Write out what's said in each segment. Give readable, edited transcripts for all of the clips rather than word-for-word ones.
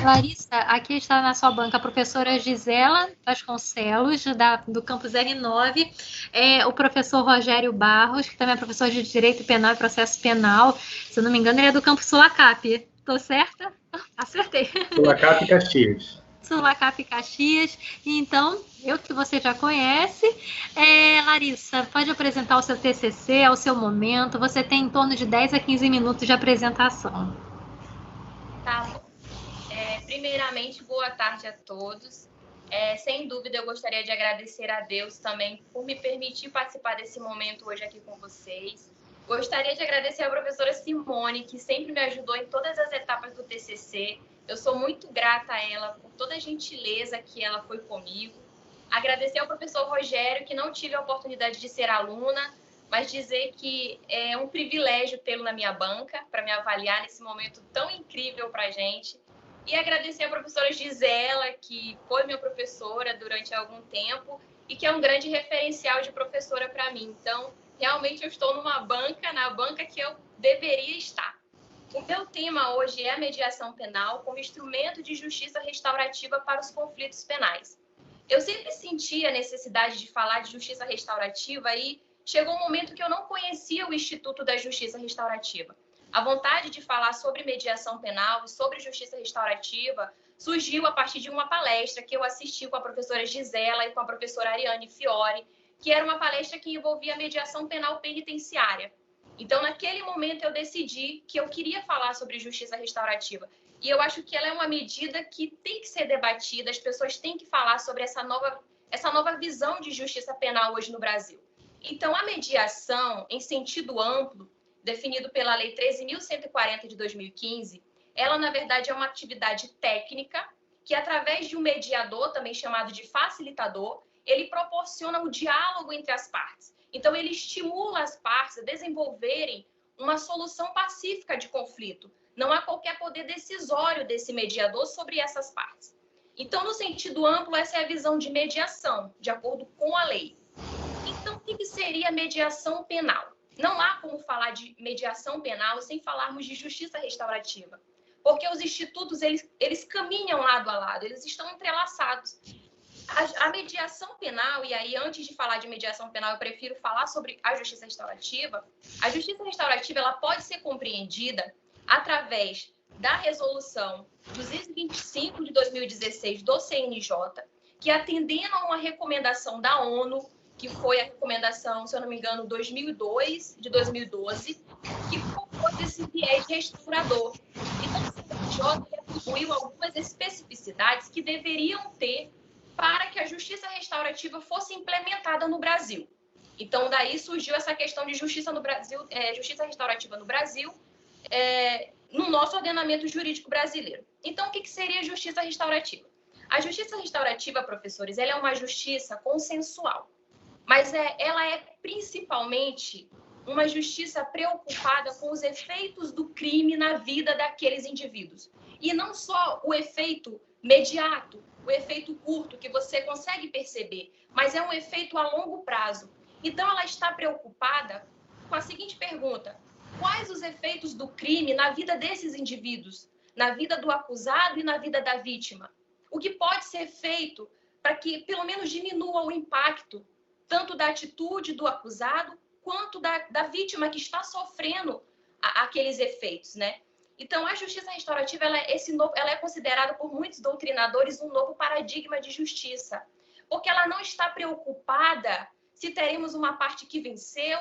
Larissa, aqui está na sua banca a professora Gisela Vasconcelos, do campus N9, o professor Rogério Barros, que também é professor de Direito Penal e Processo Penal. Se eu não me engano, ele é do campus Sulacap. Estou certa? Acertei. Sulacap e Caxias. Sulacap e Caxias. Então, eu que você já conhece. Larissa, pode apresentar o seu TCC, ao seu momento. Você tem em torno de 10 a 15 minutos de apresentação. Tá bom. Primeiramente, boa tarde a todos. Sem dúvida, eu gostaria de agradecer a Deus também por me permitir participar desse momento hoje aqui com vocês. Gostaria de agradecer à professora Simone, que sempre me ajudou em todas as etapas do TCC. Eu sou muito grata a ela por toda a gentileza que ela foi comigo. Agradecer ao professor Rogério, que não tive a oportunidade de ser aluna, mas dizer que é um privilégio tê-lo na minha banca para me avaliar nesse momento tão incrível para a gente. E agradecer à professora Gisela, que foi minha professora durante algum tempo e que é um grande referencial de professora para mim. Então, realmente eu estou numa banca, na banca que eu deveria estar. O meu tema hoje é a mediação penal como instrumento de justiça restaurativa para os conflitos penais. Eu sempre senti a necessidade de falar de justiça restaurativa e chegou um momento que eu não conhecia o Instituto da Justiça Restaurativa. A vontade de falar sobre mediação penal e sobre justiça restaurativa surgiu a partir de uma palestra que eu assisti com a professora Gisela e com a professora Ariane Fiore, que era uma palestra que envolvia a mediação penal penitenciária. Então, naquele momento, eu decidi que eu queria falar sobre justiça restaurativa. E eu acho que ela é uma medida que tem que ser debatida, as pessoas têm que falar sobre essa nova visão de justiça penal hoje no Brasil. Então, a mediação, em sentido amplo, definido pela Lei 13.140 de 2015, ela, na verdade, é uma atividade técnica que, através de um mediador, também chamado de facilitador, ele proporciona o diálogo entre as partes. Então, ele estimula as partes a desenvolverem uma solução pacífica de conflito. Não há qualquer poder decisório desse mediador sobre essas partes. Então, no sentido amplo, essa é a visão de mediação, de acordo com a lei. Então, o que seria mediação penal? Não há como falar de mediação penal sem falarmos de justiça restaurativa, porque os institutos eles caminham lado a lado, eles estão entrelaçados. A mediação penal, e aí antes de falar de mediação penal, eu prefiro falar sobre a justiça restaurativa. A justiça restaurativa ela pode ser compreendida através da resolução 225 de 2016 do CNJ, que atendendo a uma recomendação da ONU, que foi a recomendação, se eu não me engano, 2002, de 2012, que propôs esse viés restaurador. Então, o CNJ atribuiu algumas especificidades que deveriam ter para que a justiça restaurativa fosse implementada no Brasil. Então, daí surgiu essa questão de justiça no Brasil, justiça restaurativa no Brasil, no nosso ordenamento jurídico brasileiro. Então, o que seria justiça restaurativa? A justiça restaurativa, professores, ela é uma justiça consensual. Mas ela é principalmente uma justiça preocupada com os efeitos do crime na vida daqueles indivíduos. E não só o efeito imediato, o efeito curto, que você consegue perceber, mas é um efeito a longo prazo. Então, ela está preocupada com a seguinte pergunta: quais os efeitos do crime na vida desses indivíduos, na vida do acusado e na vida da vítima? O que pode ser feito para que, pelo menos, diminua o impacto tanto da atitude do acusado, quanto da vítima que está sofrendo aqueles efeitos, né? Então, a justiça restaurativa ela é considerada por muitos doutrinadores um novo paradigma de justiça, porque ela não está preocupada se teremos uma parte que venceu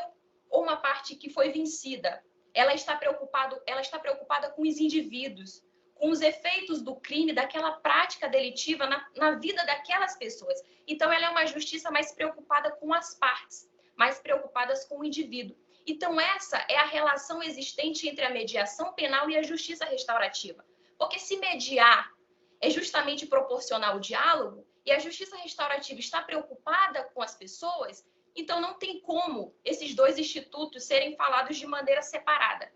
ou uma parte que foi vencida. Ela está preocupada com os indivíduos, com os efeitos do crime, daquela prática delitiva na vida daquelas pessoas. Então, ela é uma justiça mais preocupada com as partes, mais preocupadas com o indivíduo. Então, essa é a relação existente entre a mediação penal e a justiça restaurativa. Porque se mediar é justamente proporcionar o diálogo, e a justiça restaurativa está preocupada com as pessoas, então não tem como esses dois institutos serem falados de maneira separada.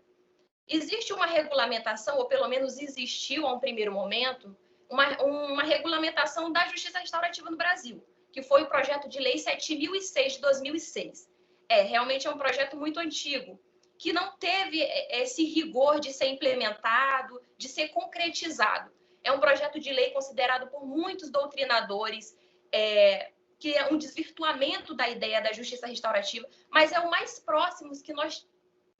Existe uma regulamentação, ou pelo menos existiu a um primeiro momento, uma regulamentação da justiça restaurativa no Brasil, que foi o projeto de lei 7.006 de 2006. Realmente é um projeto muito antigo, que não teve esse rigor de ser implementado, de ser concretizado. É um projeto de lei considerado por muitos doutrinadores que é um desvirtuamento da ideia da justiça restaurativa, mas é o mais próximo que nós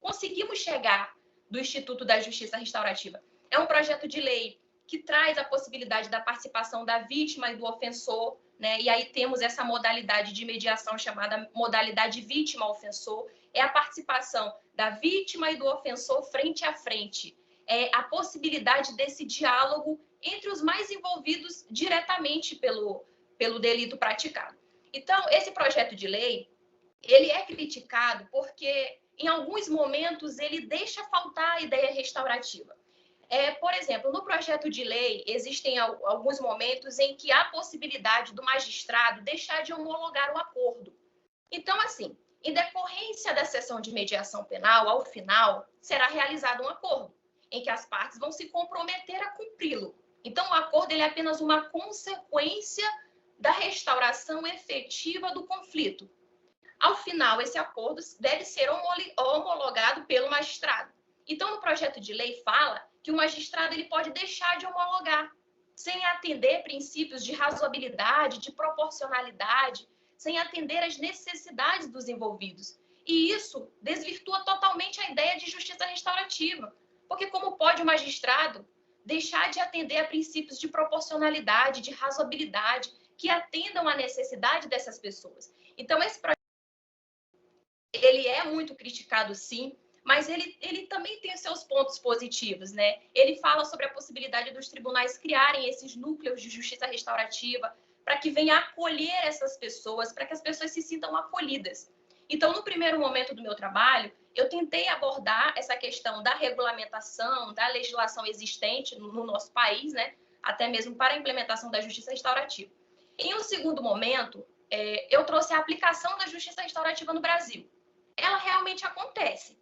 conseguimos chegar do Instituto da Justiça Restaurativa. É um projeto de lei que traz a possibilidade da participação da vítima e do ofensor, né? E aí temos essa modalidade de mediação chamada modalidade vítima-ofensor, é a participação da vítima e do ofensor frente a frente, é a possibilidade desse diálogo entre os mais envolvidos diretamente pelo delito praticado. Então, esse projeto de lei, ele é criticado porque, em alguns momentos, ele deixa faltar a ideia restaurativa. Por exemplo, no projeto de lei, existem alguns momentos em que há possibilidade do magistrado deixar de homologar o acordo. Então, assim, em decorrência da sessão de mediação penal, ao final, será realizado um acordo, em que as partes vão se comprometer a cumpri-lo. Então, o acordo ele é apenas uma consequência da restauração efetiva do conflito. Ao final, esse acordo deve ser homologado pelo magistrado. Então, no projeto de lei fala que o magistrado ele pode deixar de homologar, sem atender princípios de razoabilidade, de proporcionalidade, sem atender às necessidades dos envolvidos. E isso desvirtua totalmente a ideia de justiça restaurativa. Porque como pode o magistrado deixar de atender a princípios de proporcionalidade, de razoabilidade, que atendam à necessidade dessas pessoas? Então, esse projeto ele é muito criticado, sim, mas ele também tem seus pontos positivos, né? Ele fala sobre a possibilidade dos tribunais criarem esses núcleos de justiça restaurativa para que venha acolher essas pessoas, para que as pessoas se sintam acolhidas. Então, no primeiro momento do meu trabalho, eu tentei abordar essa questão da regulamentação, da legislação existente no nosso país, né? Até mesmo para a implementação da justiça restaurativa. Em um segundo momento, eu trouxe a aplicação da justiça restaurativa no Brasil. Ela realmente acontece.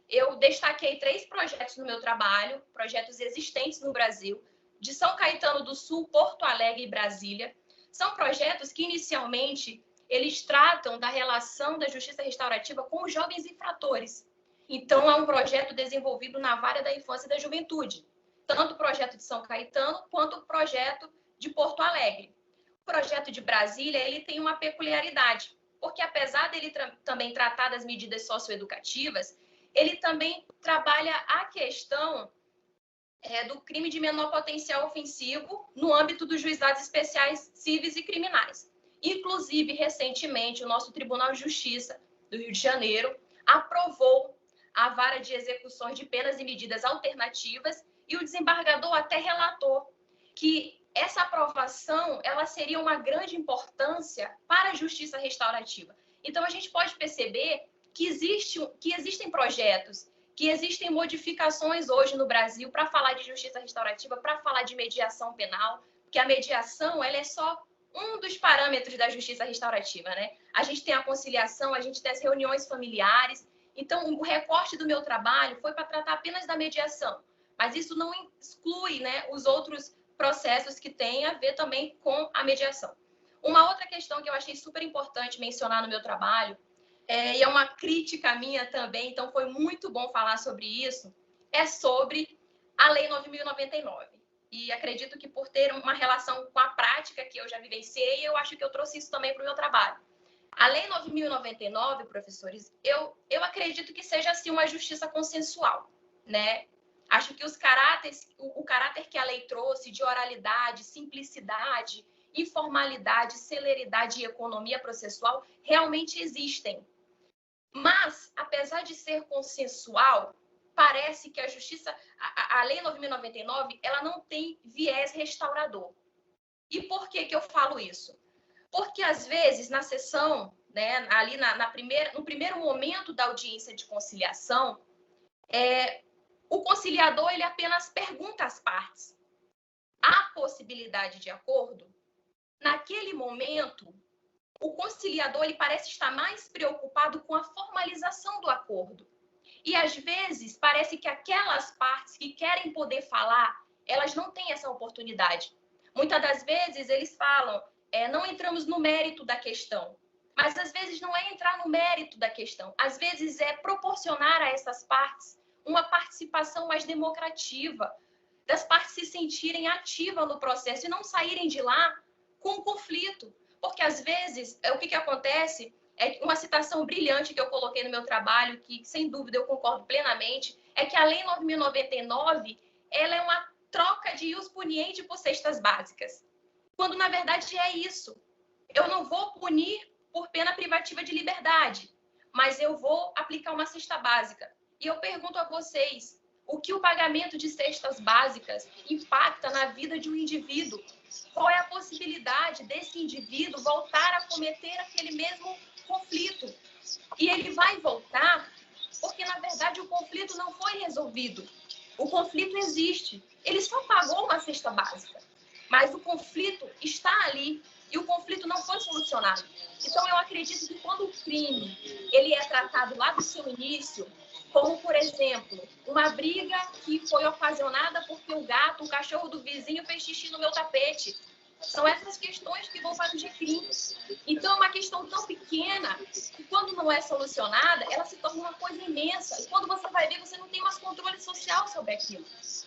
Eu destaquei 3 projetos no meu trabalho, projetos existentes no Brasil, de São Caetano do Sul, Porto Alegre e Brasília. São projetos que, inicialmente, eles tratam da relação da justiça restaurativa com os jovens infratores. Então, é um projeto desenvolvido na Vara da Infância e da Juventude, tanto o projeto de São Caetano quanto o projeto de Porto Alegre. O projeto de Brasília ele tem uma peculiaridade, porque apesar dele também tratar das medidas socioeducativas, ele também trabalha a questão do crime de menor potencial ofensivo no âmbito dos juizados especiais civis e criminais. Inclusive, recentemente, o nosso Tribunal de Justiça do Rio de Janeiro aprovou a vara de execuções de penas e medidas alternativas e o desembargador até relatou que essa aprovação ela seria uma grande importância para a justiça restaurativa. Então, a gente pode perceber que existem projetos, que existem modificações hoje no Brasil para falar de justiça restaurativa, para falar de mediação penal, porque a mediação ela é só um dos parâmetros da justiça restaurativa, né? A gente tem a conciliação, a gente tem as reuniões familiares. Então, o recorte do meu trabalho foi para tratar apenas da mediação, mas isso não exclui, né, os outros processos que têm a ver também com a mediação. Uma outra questão que eu achei super importante mencionar no meu trabalho, e é uma crítica minha também, então foi muito bom falar sobre isso, é sobre a Lei 9.099. E acredito que por ter uma relação com a prática que eu já vivenciei, eu acho que eu trouxe isso também para o meu trabalho. A Lei 9.099, professores, eu acredito que seja assim uma justiça consensual, né? Acho que o caráter que a lei trouxe de oralidade, simplicidade, informalidade, celeridade e economia processual realmente existem. Mas, apesar de ser consensual, parece que a Lei 9.099, ela não tem viés restaurador. E por que eu falo isso? Porque, às vezes, na sessão, né, ali no primeiro momento da audiência de conciliação, o conciliador ele apenas pergunta às partes: há possibilidade de acordo? Naquele momento, o conciliador ele parece estar mais preocupado com a formalização do acordo. E, às vezes, parece que aquelas partes que querem poder falar, elas não têm essa oportunidade. Muitas das vezes, eles falam, não entramos no mérito da questão. Mas, às vezes, não é entrar no mérito da questão. Às vezes, é proporcionar a essas partes uma participação mais democrativa, das partes se sentirem ativas no processo e não saírem de lá com conflito. Porque, às vezes, o que acontece, é uma citação brilhante que eu coloquei no meu trabalho, que, sem dúvida, eu concordo plenamente, é que a Lei 9.099, ela é uma troca de ius puniendi por cestas básicas. Quando, na verdade, é isso. Eu não vou punir por pena privativa de liberdade, mas eu vou aplicar uma cesta básica. E eu pergunto a vocês, o que o pagamento de cestas básicas impacta na vida de um indivíduo? Qual é a possibilidade desse indivíduo voltar a cometer aquele mesmo conflito? E ele vai voltar porque, na verdade, o conflito não foi resolvido. O conflito existe. Ele só pagou uma cesta básica, mas o conflito está ali e o conflito não foi solucionado. Então, eu acredito que quando o crime ele é tratado lá do seu início, como, por exemplo, uma briga que foi ocasionada porque o cachorro do vizinho fez xixi no meu tapete. São essas questões que vão para o GCRIM. Então, é uma questão tão pequena que, quando não é solucionada, ela se torna uma coisa imensa. E quando você vai ver, você não tem mais controle social sobre aquilo.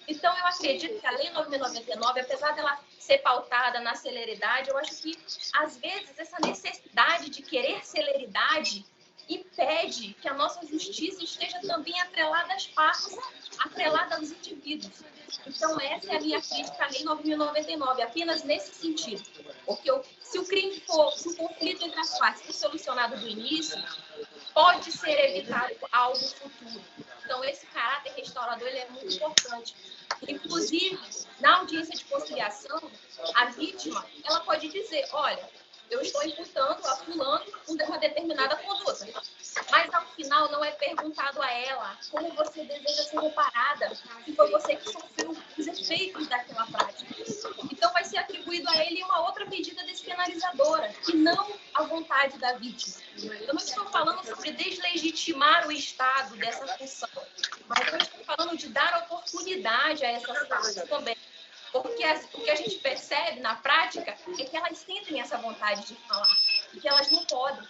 Então, eu acredito que a Lei 9.099, apesar dela ser pautada na celeridade, eu acho que, às vezes, essa necessidade de querer celeridade impede que a nossa justiça esteja também atrelada às partes, atrelada aos indivíduos. Então, essa é a minha crítica à Lei 9.099, apenas nesse sentido. Porque se o crime se o conflito entre as partes for solucionado do início, pode ser evitado algo futuro. Então, esse caráter restaurador ele é muito importante. Inclusive, na audiência de conciliação, a vítima ela pode dizer, olha, eu estou imputando a fulano uma determinada conduta. Mas, ao final, não é perguntado a ela como você deseja ser reparada, se foi você que sofreu os efeitos daquela prática. Então, vai ser atribuído a ele uma outra medida despenalizadora, e não a vontade da vítima. Eu não estou falando sobre deslegitimar o Estado dessa função, mas eu estou falando de dar oportunidade a essas partes também. Porque o que a gente percebe na prática é que elas sentem essa vontade de falar e que elas não podem,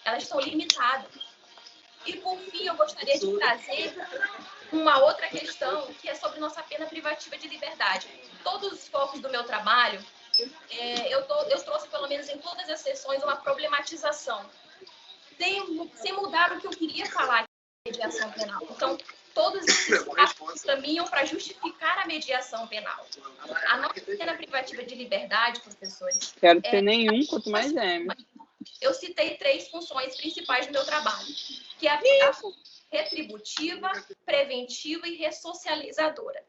elas estão limitadas. E, por fim, eu gostaria de trazer uma outra questão que é sobre nossa pena privativa de liberdade. Todos os focos do meu trabalho, eu trouxe, pelo menos em todas as sessões, uma problematização, sem mudar o que eu queria falar de mediação penal. Então, todos esses passos caminham para justificar a mediação penal. A nossa pena privativa de liberdade, professores... Quero ter nenhum, quanto mais é. Eu citei 3 funções principais do meu trabalho, que é a função retributiva, preventiva e ressocializadora.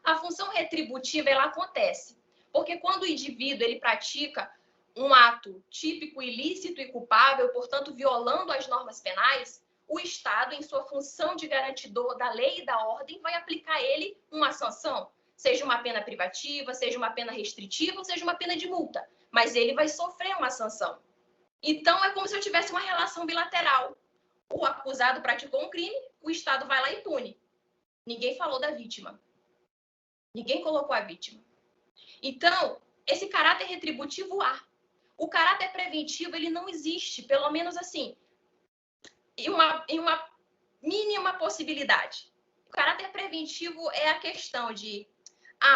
A função retributiva, ela acontece porque quando o indivíduo ele pratica um ato típico, ilícito e culpável, portanto, violando as normas penais, o Estado, em sua função de garantidor da lei e da ordem, vai aplicar a ele uma sanção, seja uma pena privativa, seja uma pena restritiva, ou seja uma pena de multa, mas ele vai sofrer uma sanção. Então, é como se eu tivesse uma relação bilateral. O acusado praticou um crime, o Estado vai lá e pune. Ninguém falou da vítima. Ninguém colocou a vítima. Então, esse caráter retributivo há. O caráter preventivo, ele não existe, pelo menos assim, em uma mínima possibilidade. O caráter preventivo é a questão de,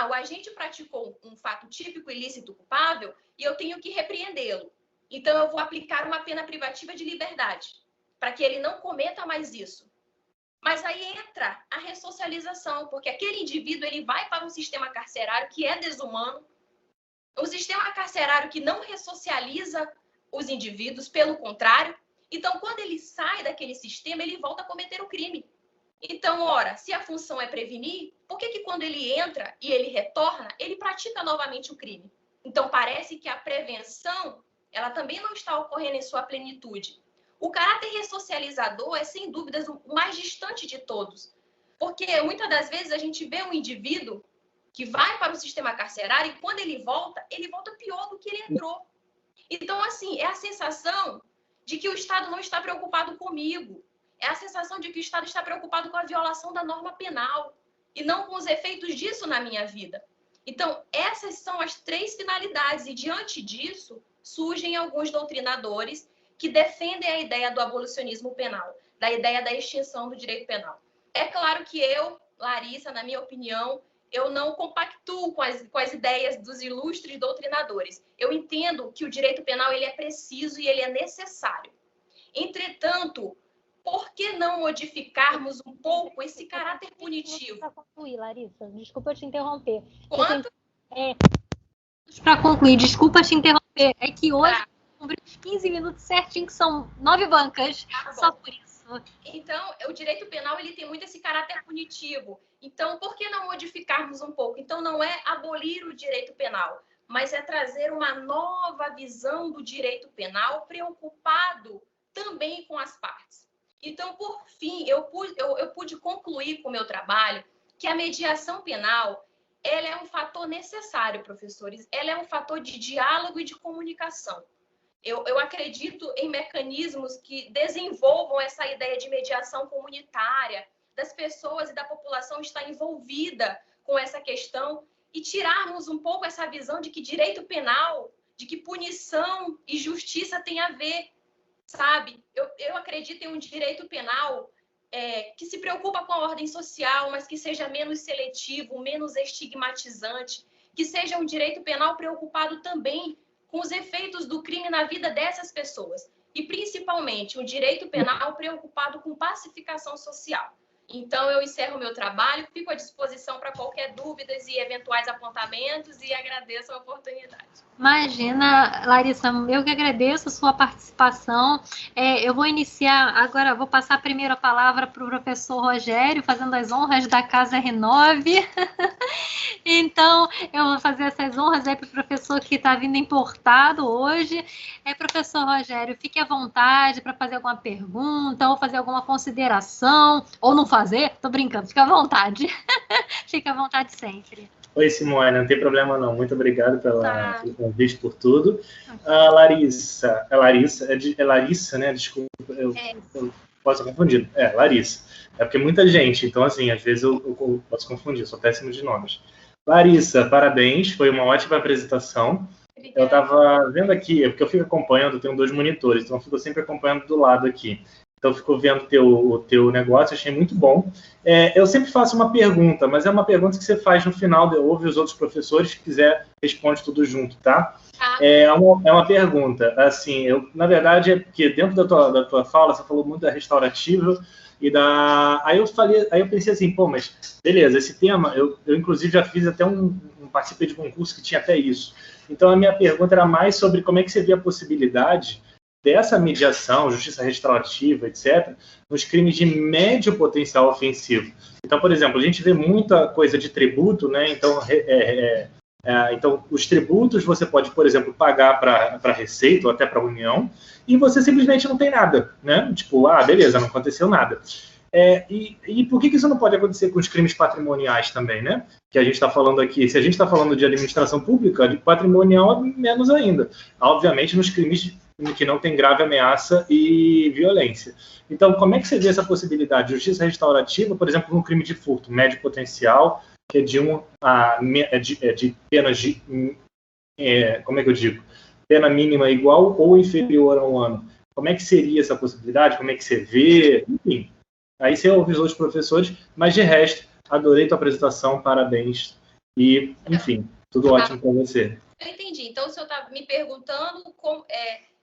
o agente praticou um fato típico, ilícito, culpável, e eu tenho que repreendê-lo. Então, eu vou aplicar uma pena privativa de liberdade, para que ele não cometa mais isso. Mas aí entra a ressocialização, porque aquele indivíduo ele vai para um sistema carcerário que é desumano, um sistema carcerário que não ressocializa os indivíduos, pelo contrário. Então, quando ele sai daquele sistema, ele volta a cometer o crime. Então, ora, se a função é prevenir, por que quando ele entra e ele retorna, ele pratica novamente o crime? Então, parece que a prevenção ela também não está ocorrendo em sua plenitude. O caráter ressocializador é, sem dúvidas, o mais distante de todos. Porque, muitas das vezes, a gente vê um indivíduo que vai para o sistema carcerário e, quando ele volta pior do que ele entrou. Então, assim, é a sensação de que o Estado não está preocupado comigo. É a sensação de que o Estado está preocupado com a violação da norma penal e não com os efeitos disso na minha vida. Então, essas são as 3 finalidades. E, diante disso, surgem alguns doutrinadores que defendem a ideia do abolicionismo penal, da ideia da extinção do direito penal. É claro que eu, Larissa, na minha opinião, eu não compactuo com as ideias dos ilustres doutrinadores. Eu entendo que o direito penal ele é preciso e ele é necessário. Entretanto, por que não modificarmos um pouco esse caráter punitivo? Para concluir, Larissa, desculpa te interromper. Quanto? Para concluir, desculpa te interromper, é que hoje cumpri os 15 minutos certinho, que são 9 bancas, só por isso. Então, o direito penal ele tem muito esse caráter punitivo. Então, por que não modificarmos um pouco? Então, não é abolir o direito penal, mas é trazer uma nova visão do direito penal preocupado também com as partes. Então, por fim, eu pude concluir com o meu trabalho que a mediação penal ela é um fator necessário, professores. Ela é um fator de diálogo e de comunicação. Eu acredito em mecanismos que desenvolvam essa ideia de mediação comunitária, das pessoas e da população estar envolvida com essa questão e tirarmos um pouco essa visão de que direito penal, de que punição e justiça tem a ver, sabe? Eu acredito em um direito penal que se preocupa com a ordem social, mas que seja menos seletivo, menos estigmatizante, que seja um direito penal preocupado também com os efeitos do crime na vida dessas pessoas. E, principalmente, um direito penal preocupado com pacificação social. Então, eu encerro o meu trabalho, fico à disposição para qualquer dúvidas e eventuais apontamentos e agradeço a oportunidade. Imagina, Larissa, eu que agradeço a sua participação. Eu vou iniciar, agora vou passar primeiro a palavra para o professor Rogério, fazendo as honras da Casa R9. Então, eu vou fazer essas honras aí para o professor que está vindo importado hoje. Professor Rogério, fique à vontade para fazer alguma pergunta ou fazer alguma consideração, ou não fazer, tô brincando, fica à vontade. Fica à vontade sempre. Oi, Simone, não tem problema não. Muito obrigado pelo convite, por tudo. Larissa, é Larissa, né? Desculpa, eu posso confundir. Larissa. É porque muita gente, então assim, às vezes eu posso confundir, sou péssimo de nomes. Larissa, parabéns, foi uma ótima apresentação. Obrigada. Eu estava vendo aqui, porque eu fico acompanhando, tenho 2 monitores, então eu fico sempre acompanhando do lado aqui. Então, eu fico vendo o teu negócio, achei muito bom. Eu sempre faço uma pergunta, mas é uma pergunta que você faz no final, ouve os outros professores, se quiser, responde tudo junto, tá? É uma pergunta, assim, na verdade, é porque dentro da tua fala, você falou muito da restaurativa, aí eu pensei assim, pô, mas beleza, esse tema, eu inclusive já fiz até participei de um concurso que tinha até isso. Então, a minha pergunta era mais sobre como é que você vê a possibilidade dessa mediação, justiça restaurativa, etc., nos crimes de médio potencial ofensivo. Então, por exemplo, a gente vê muita coisa de tributo, né? Então, então os tributos você pode, por exemplo, pagar para a Receita ou até para a União, e você simplesmente não tem nada, né? Tipo, beleza, não aconteceu nada. E por que isso não pode acontecer com os crimes patrimoniais também, né? Que a gente está falando aqui, se a gente está falando de administração pública, de patrimonial, menos ainda. Obviamente, nos crimes que não tem grave ameaça e violência. Então, como é que você vê essa possibilidade de justiça restaurativa, por exemplo, num crime de furto, médio potencial, que é de penas de, como é que eu digo, pena mínima igual ou inferior a 1 ano? Como é que seria essa possibilidade? Como é que você vê? Enfim, aí você ouve os outros professores, mas de resto, adorei tua apresentação, parabéns, e, enfim, tudo ótimo com você. Eu entendi. Então, o senhor está me perguntando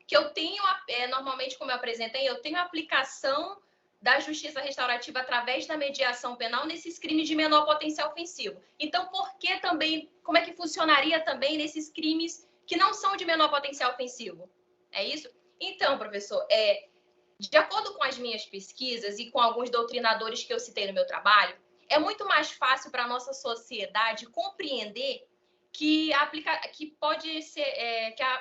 que eu tenho, normalmente, como eu apresentei, eu tenho a aplicação da justiça restaurativa através da mediação penal nesses crimes de menor potencial ofensivo. Então, como é que funcionaria também nesses crimes que não são de menor potencial ofensivo? É isso? Então, professor, de acordo com as minhas pesquisas e com alguns doutrinadores que eu citei no meu trabalho, é muito mais fácil para a nossa sociedade compreender que a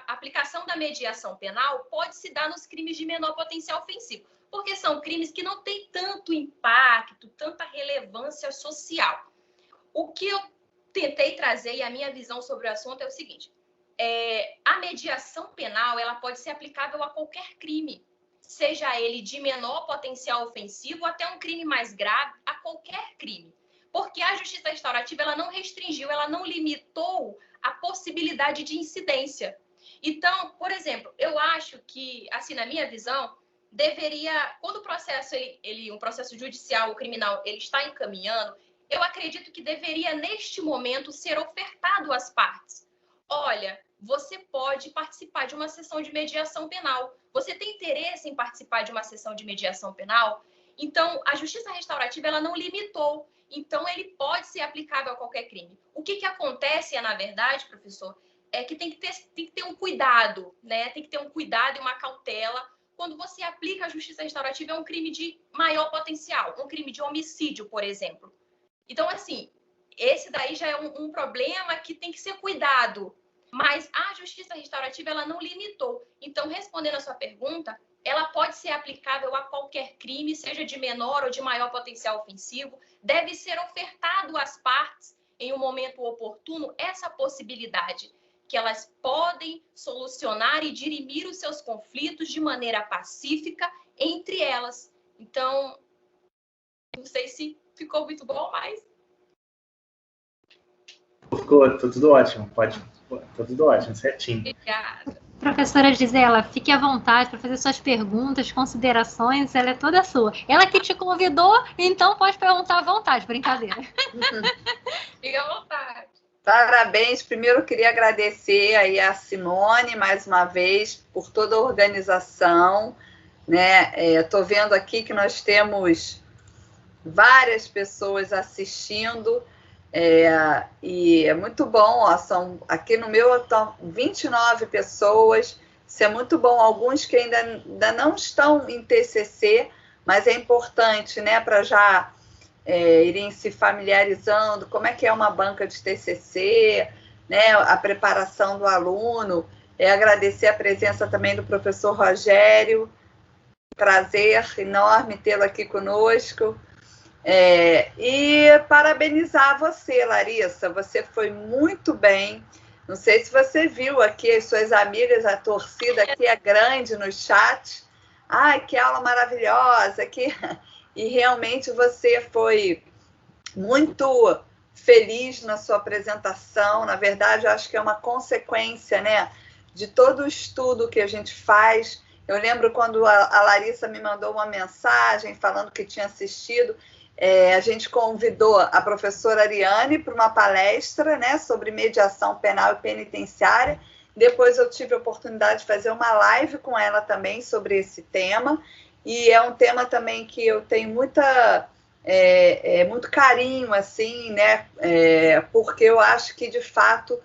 aplicação da mediação penal pode se dar nos crimes de menor potencial ofensivo, porque são crimes que não têm tanto impacto, tanta relevância social. O que eu tentei trazer e a minha visão sobre o assunto é o seguinte: a mediação penal ela pode ser aplicável a qualquer crime, seja ele de menor potencial ofensivo até um crime mais grave, a qualquer crime. Porque a justiça restaurativa ela não restringiu, ela não limitou a possibilidade de incidência. Então, por exemplo, eu acho que, assim, na minha visão, quando o processo, um processo judicial ou criminal, ele está encaminhando, eu acredito que deveria, neste momento, ser ofertado às partes. Olha, você pode participar de uma sessão de mediação penal. Você tem interesse em participar de uma sessão de mediação penal? Então, a justiça restaurativa ela não limitou. Então, ele pode ser aplicável a qualquer crime. O que acontece, na verdade, professor, é que tem que ter um cuidado, né? Tem que ter um cuidado e uma cautela. Quando você aplica a justiça restaurativa, é um crime de maior potencial, um crime de homicídio, por exemplo. Então, assim, esse daí já é um problema que tem que ser cuidado. Mas a justiça restaurativa, ela não limitou. Então, respondendo a sua pergunta, ela pode ser aplicável a qualquer crime, seja de menor ou de maior potencial ofensivo. Deve ser ofertado às partes, em um momento oportuno, essa possibilidade, que elas podem solucionar e dirimir os seus conflitos de maneira pacífica entre elas. Então, não sei se ficou muito bom, mas... Ficou tudo ótimo, tá tudo ótimo, certinho. Obrigada. Professora Gisela, fique à vontade para fazer suas perguntas, considerações, ela é toda sua. Ela que te convidou, então pode perguntar à vontade, brincadeira. Fique à vontade. Parabéns. Primeiro eu queria agradecer aí a Simone, mais uma vez, por toda a organização, né? Estou vendo aqui que nós temos várias pessoas assistindo, e é muito bom, ó, aqui no meu estão 29 pessoas, isso é muito bom, alguns que ainda não estão em TCC, mas é importante, né, para já irem se familiarizando, como é que é uma banca de TCC, né, a preparação do aluno, agradecer a presença também do professor Rogério, prazer enorme tê-lo aqui conosco. E parabenizar você, Larissa, você foi muito bem. Não sei se você viu aqui as suas amigas, a torcida aqui é grande no chat. Ai, que aula maravilhosa! E realmente você foi muito feliz na sua apresentação. Na verdade, eu acho que é uma consequência, né, de todo o estudo que a gente faz. Eu lembro quando a Larissa me mandou uma mensagem falando que tinha assistido. A gente convidou a professora Ariane para uma palestra, né, sobre mediação penal e penitenciária. Depois eu tive a oportunidade de fazer uma live com ela também sobre esse tema. E é um tema também que eu tenho muito carinho, assim, né, porque eu acho que, de fato,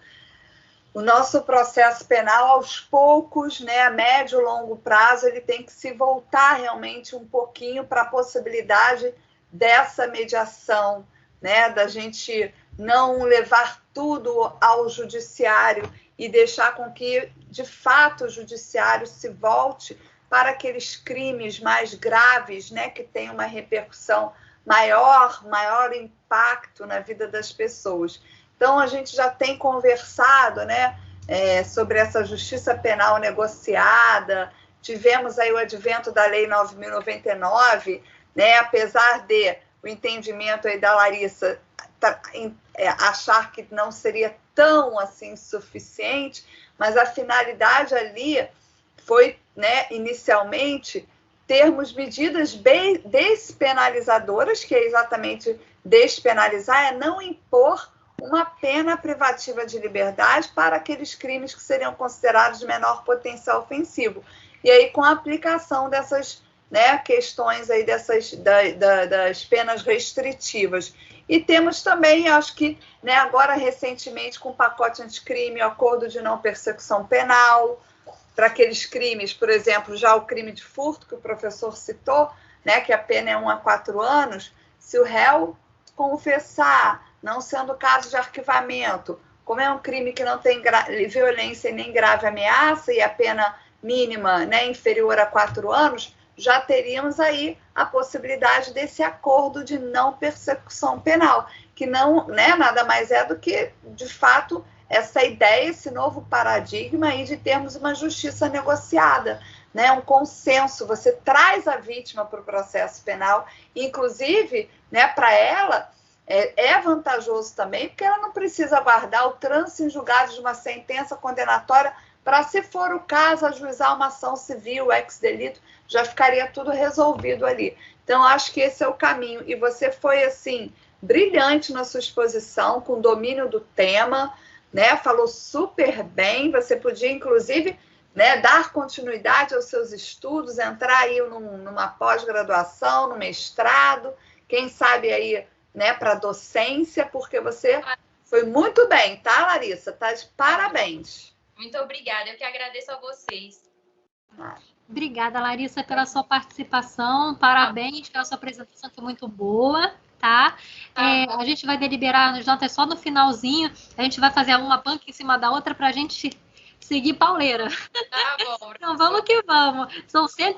o nosso processo penal, aos poucos, né, a médio e longo prazo, ele tem que se voltar realmente um pouquinho para a possibilidade dessa mediação, né, da gente não levar tudo ao judiciário e deixar com que, de fato, o judiciário se volte para aqueles crimes mais graves, né, que têm uma repercussão maior impacto na vida das pessoas. Então, a gente já tem conversado, né, sobre essa justiça penal negociada, tivemos aí o advento da Lei 9.099, né, apesar de o entendimento aí da Larissa achar que não seria tão assim suficiente, mas a finalidade ali foi, né, inicialmente, termos medidas despenalizadoras, que é exatamente despenalizar, é não impor uma pena privativa de liberdade para aqueles crimes que seriam considerados de menor potencial ofensivo. E aí, com a aplicação dessas, né, questões aí das penas restritivas. E temos também, acho que, né, agora recentemente, com o pacote anticrime, o acordo de não persecução penal, para aqueles crimes, por exemplo, já o crime de furto, que o professor citou, né, que a pena é 1 a 4 anos, se o réu confessar, não sendo caso de arquivamento, como é um crime que não tem violência e nem grave ameaça, e a pena mínima, né, inferior a 4 anos, já teríamos aí a possibilidade desse acordo de não persecução penal, que não, né, nada mais é do que, de fato, essa ideia, esse novo paradigma aí de termos uma justiça negociada, né, um consenso. Você traz a vítima para o processo penal, inclusive, né, para ela é vantajoso também, porque ela não precisa aguardar o trânsito em julgado de uma sentença condenatória para, se for o caso, ajuizar uma ação civil, ex-delito, já ficaria tudo resolvido ali. Então, acho que esse é o caminho. E você foi, assim, brilhante na sua exposição, com domínio do tema, né? Falou super bem. Você podia, inclusive, né, dar continuidade aos seus estudos, entrar aí numa pós-graduação, no mestrado, quem sabe aí, né, para docência, porque você foi muito bem, tá, Larissa? Tá de parabéns. Muito obrigada, eu que agradeço a vocês. Obrigada, Larissa, pela sua participação. Parabéns pela sua apresentação, que foi muito boa, tá? A gente vai deliberar as notas só no finalzinho. A gente vai fazer uma banca em cima da outra para a gente seguir pauleira. Tá bom. Então, vamos que vamos. São 180